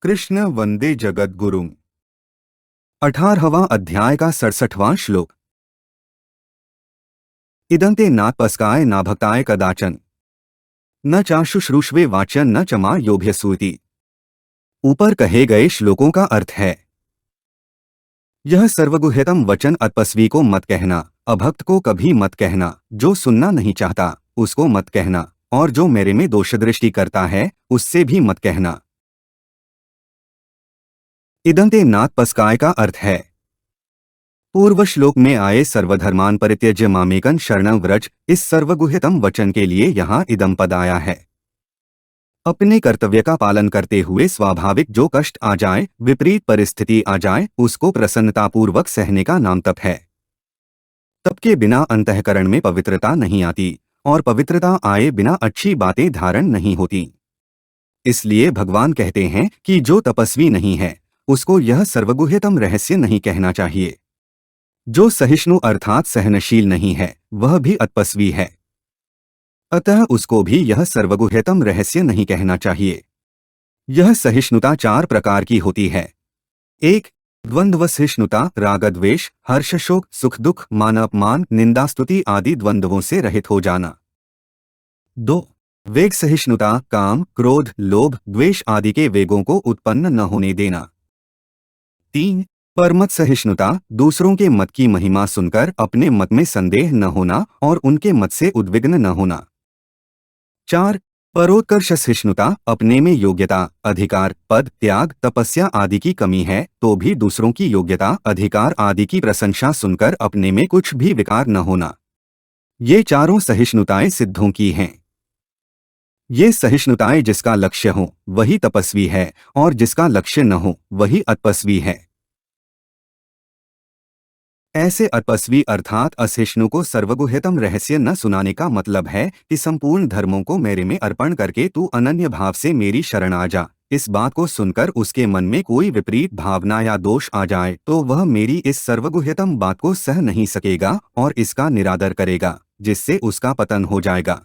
कृष्ण वंदे जगद्गुरुम्। 18वां अध्याय का 67वां श्लोक। इदंते नात्पस्काय नाभक्ताय कदाचन न चाशुश्रूषवे वाचन न चमा योभ्यसूति। ऊपर कहे गए श्लोकों का अर्थ है, यह सर्वगुह्यतम वचन अतपस्वी को मत कहना, अभक्त को कभी मत कहना, जो सुनना नहीं चाहता उसको मत कहना, और जो मेरे में दोषदृष्टि करता है उससे भी मत कहना। इदंते नात्पस्काय का अर्थ है, पूर्व श्लोक में आए सर्वधर्मान परित्यज्य मामेकं शरणं व्रज, इस सर्वगुह्यतम वचन के लिए यहाँ इदम पद आया है। अपने कर्तव्य का पालन करते हुए स्वाभाविक जो कष्ट आ जाए, विपरीत परिस्थिति आ जाए, उसको प्रसन्नतापूर्वक सहने का नाम तप है। तप के बिना अंतःकरण में पवित्रता नहीं आती, और पवित्रता आए बिना अच्छी बातें धारण नहीं होती। इसलिए भगवान कहते हैं कि जो तपस्वी नहीं है उसको यह सर्वगुह्यतम रहस्य नहीं कहना चाहिए। जो सहिष्णु अर्थात सहनशील नहीं है वह भी अतपस्वी है, अतः उसको भी यह सर्वगुह्यतम रहस्य नहीं कहना चाहिए। यह सहिष्णुता 4 प्रकार की होती है। 1. द्वंद्व सहिष्णुता, रागद्वेष, हर्ष शोक सुख दुख मान अपमान निंदा स्तुति आदि द्वंद्वों से रहित हो जाना। 2. वेग सहिष्णुता, काम क्रोध लोभ द्वेष आदि के वेगों को उत्पन्न न होने देना। 3. परमत सहिष्णुता, दूसरों के मत की महिमा सुनकर अपने मत में संदेह न होना और उनके मत से उद्विग्न न होना। 4. परोत्कर्ष सहिष्णुता, अपने में योग्यता अधिकार पद त्याग तपस्या आदि की कमी है तो भी दूसरों की योग्यता अधिकार आदि की प्रशंसा सुनकर अपने में कुछ भी विकार न होना। ये चारों सहिष्णुताएं सिद्धों की हैं। ये सहिष्णुताएं जिसका लक्ष्य हो वही तपस्वी है, और जिसका लक्ष्य न हो वही अतपस्वी है। ऐसे अतपस्वी अर्थात असहिष्णु को सर्वगुह्यतम रहस्य न सुनाने का मतलब है कि संपूर्ण धर्मों को मेरे में अर्पण करके तू अनन्य भाव से मेरी शरण आ जा। इस बात को सुनकर उसके मन में कोई विपरीत भावना या दोष आ जाए तो वह मेरी इस सर्वगुह्यतम बात को सह नहीं सकेगा और इसका निरादर करेगा, जिससे उसका पतन हो जाएगा।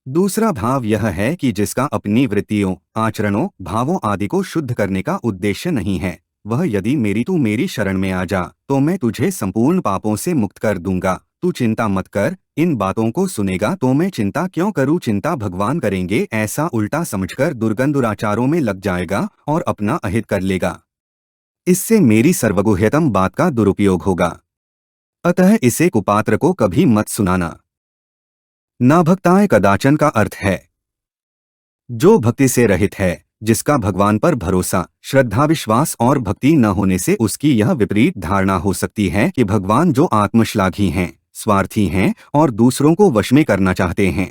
दूसरा भाव यह है कि जिसका अपनी वृत्तियों आचरणों भावों आदि को शुद्ध करने का उद्देश्य नहीं है, वह यदि तू मेरी शरण में आ जा तो मैं तुझे संपूर्ण पापों से मुक्त कर दूंगा, तू चिंता मत कर। इन बातों को सुनेगा तो मैं चिंता क्यों करूं, चिंता भगवान करेंगे, ऐसा उल्टा समझकर दुर्गंध दुराचारों में लग जाएगा और अपना अहित कर लेगा। इससे मेरी सर्वगुह्यतम बात का दुरुपयोग होगा। अतः इसे कुपात्र को कभी मत सुनाना। नाभक्ताय कदाचन का अर्थ है, जो भक्ति से रहित है, जिसका भगवान पर भरोसा श्रद्धा विश्वास और भक्ति न होने से उसकी यह विपरीत धारणा हो सकती है कि भगवान जो आत्मश्लाघी हैं, स्वार्थी हैं और दूसरों को वश में करना चाहते हैं।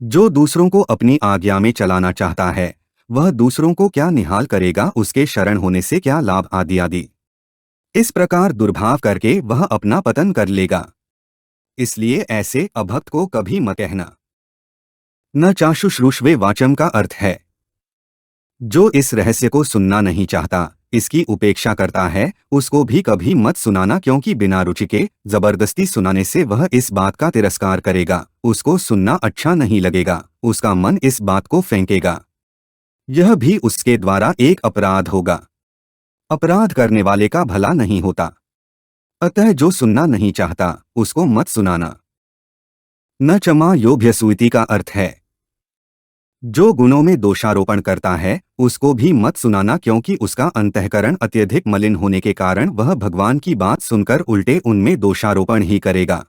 जो दूसरों को अपनी आज्ञा में चलाना चाहता है वह दूसरों को क्या निहाल करेगा, उसके शरण होने से क्या लाभ आदि आदि। इस प्रकार दुर्भाव करके वह अपना पतन कर लेगा। इसलिए ऐसे अभक्त को कभी मत कहना। न चाशुश्रूषवे वाचम का अर्थ है, जो इस रहस्य को सुनना नहीं चाहता, इसकी उपेक्षा करता है, उसको भी कभी मत सुनाना, क्योंकि बिना रुचि के जबरदस्ती सुनाने से वह इस बात का तिरस्कार करेगा, उसको सुनना अच्छा नहीं लगेगा, उसका मन इस बात को फेंकेगा। यह भी उसके द्वारा एक अपराध होगा। अपराध करने वाले का भला नहीं होता। अतः जो सुनना नहीं चाहता उसको मत सुनाना। न चमा योभ्यसूति का अर्थ है, जो गुणों में दोषारोपण करता है उसको भी मत सुनाना, क्योंकि उसका अंतःकरण अत्यधिक मलिन होने के कारण वह भगवान की बात सुनकर उल्टे उनमें दोषारोपण ही करेगा।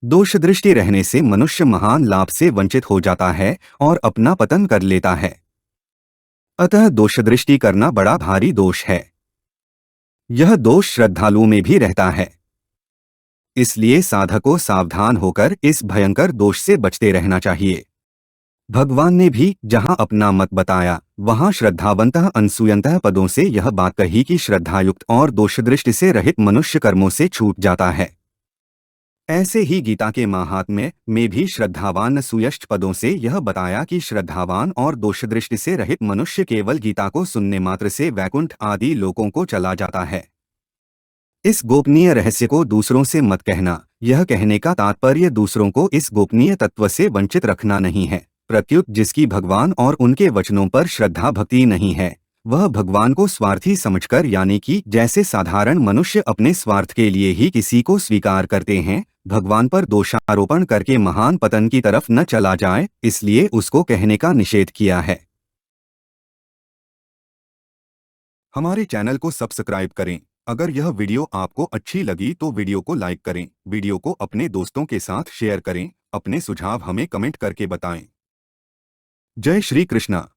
दोष दृष्टि रहने से मनुष्य महान लाभ से वंचित हो जाता है और अपना पतन कर लेता है। अतः दोष दृष्टि करना बड़ा भारी दोष है। यह दोष श्रद्धालुओं में भी रहता है। इसलिए साधक को सावधान होकर इस भयंकर दोष से बचते रहना चाहिए। भगवान ने भी जहां अपना मत बताया वहां श्रद्धावंतः अनसूयंतः पदों से यह बात कही कि श्रद्धायुक्त और दोषदृष्टि से रहित मनुष्य कर्मों से छूट जाता है। ऐसे ही गीता के माहात्म्य में भी श्रद्धावान सुयष्ट पदों से यह बताया कि श्रद्धावान और दोषदृष्टि से रहित मनुष्य केवल गीता को सुनने मात्र से वैकुंठ आदि लोकों को चला जाता है। इस गोपनीय रहस्य को दूसरों से मत कहना, यह कहने का तात्पर्य दूसरों को इस गोपनीय तत्व से वंचित रखना नहीं है, प्रत्युत जिसकी भगवान और उनके वचनों पर श्रद्धा भक्ति नहीं है, वह भगवान को स्वार्थी समझकर, यानी कि जैसे साधारण मनुष्य अपने स्वार्थ के लिए ही किसी को स्वीकार करते हैं, भगवान पर दोषारोपण करके महान पतन की तरफ न चला जाए, इसलिए उसको कहने का निषेध किया है। हमारे चैनल को सब्सक्राइब करें। अगर यह वीडियो आपको अच्छी लगी तो वीडियो को लाइक करें, वीडियो को अपने दोस्तों के साथ शेयर करें, अपने सुझाव हमें कमेंट करके बताएं। जय श्री कृष्णा।